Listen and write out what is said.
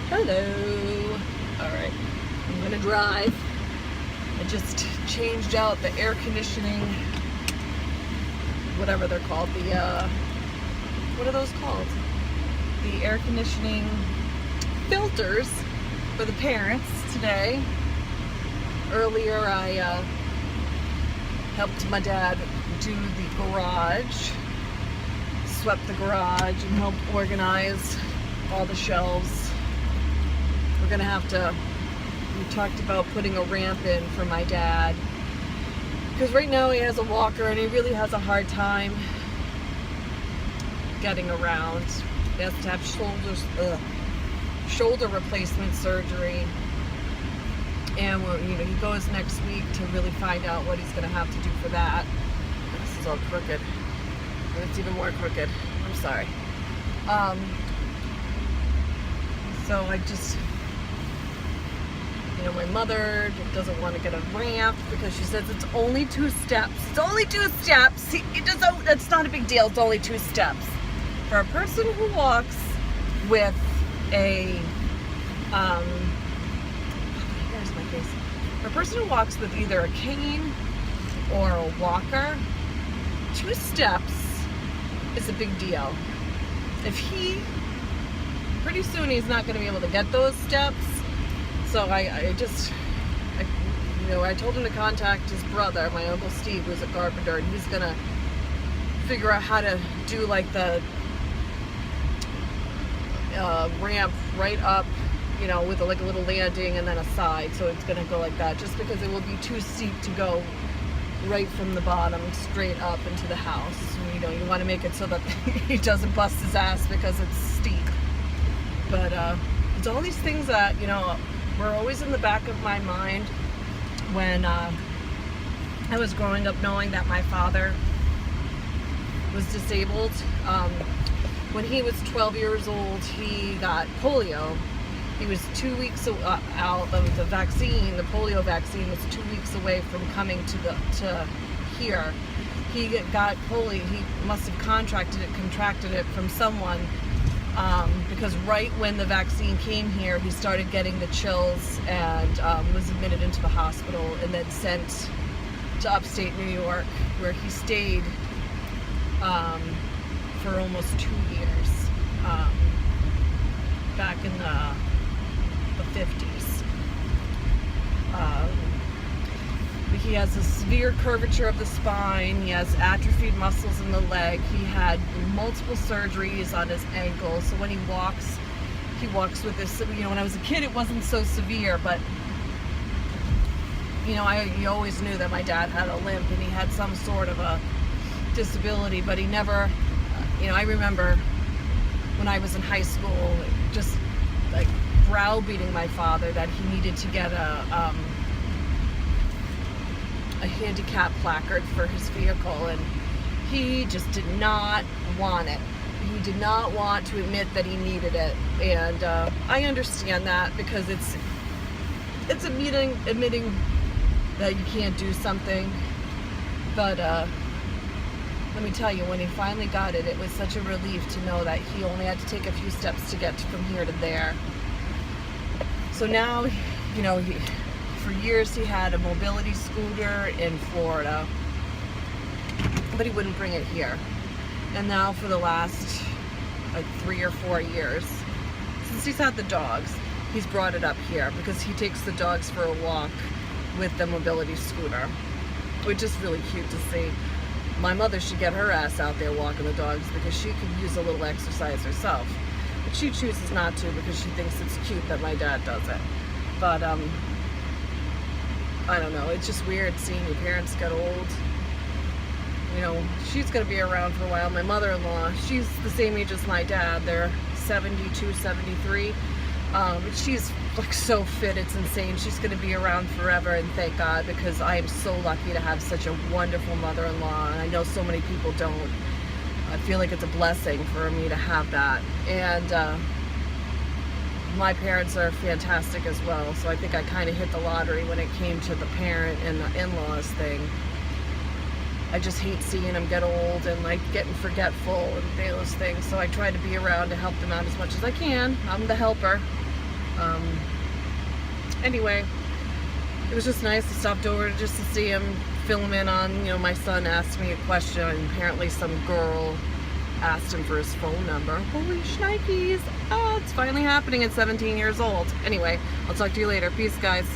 Hello. Alright, I'm gonna drive. I just changed out the air conditioning, whatever they're called, what are those called? The air conditioning filters for the parents today. Earlier I helped my dad do the garage, swept the garage and helped organize all the shelves. We're gonna have to, we talked about putting a ramp in for my dad because right now he has a walker and he really has a hard time getting around. He has to have shoulder replacement surgery, and he goes next week to really find out what he's gonna have to do for that. This is all crooked, and it's even more crooked. I'm sorry. So I just, my mother doesn't want to get a ramp because she says it's only 2 steps. It's only 2 steps. It's not a big deal. It's only 2 steps. For a person who walks with a, here's my face. For a person who walks with either a cane or a walker, 2 steps is a big deal. Pretty soon he's not going to be able to get those steps. So I told him to contact his brother, my Uncle Steve, who's a carpenter, and he's gonna figure out how to do like the ramp right up, with like a little landing and then a side. So it's gonna go like that, just because it will be too steep to go right from the bottom straight up into the house. You want to make it so that he doesn't bust his ass because it's steep. But it's all these things that were always in the back of my mind when I was growing up, knowing that my father was disabled. When he was 12 years old, he got polio. He was 2 weeks out of the vaccine. The polio vaccine was 2 weeks away from coming to here. He got polio. He must have contracted it from someone. Because right when the vaccine came here, he started getting the chills and was admitted into the hospital and then sent to upstate New York, where he stayed for almost 2 years, back in the 50s. He has a severe curvature of the spine. He has atrophied muscles in the leg. He had multiple surgeries on his ankle. So when he walks with this. When I was a kid, it wasn't so severe, but you always knew that my dad had a limp and he had some sort of a disability, but he never. I remember when I was in high school, just like browbeating my father that he needed to get a handicap placard for his vehicle, and he just did not want it. He did not want to admit that he needed it, and I understand that because it's admitting that you can't do something. But let me tell you, when he finally got it, it was such a relief to know that he only had to take a few steps to get from here to there. So now, for years he had a mobility scooter in Florida, but he wouldn't bring it here. And now for the last 3 or 4 years, since he's had the dogs, he's brought it up here because he takes the dogs for a walk with the mobility scooter, which is really cute to see. My mother should get her ass out there walking the dogs because she could use a little exercise herself. But she chooses not to because she thinks it's cute that my dad does it. But I don't know, it's just weird seeing your parents get old. She's going to be around for a while. My mother-in-law, she's the same age as my dad. They're 72, 73. She's like so fit, it's insane. She's going to be around forever, and thank God, because I am so lucky to have such a wonderful mother-in-law, and I know so many people don't. I feel like it's a blessing for me to have that. And my parents are fantastic as well, so I think I kind of hit the lottery when it came to the parent and the in-laws thing. I just hate seeing them get old and like getting forgetful and those things, so I try to be around to help them out as much as I can. I'm the helper. Anyway, it was just nice. I stopped over just to see him, fill him in on, you know, my son asked me a question, and apparently some girl asked him for his phone number. Holy shnikes! Oh, it's finally happening at 17 years old. Anyway, I'll talk to you later. Peace, guys.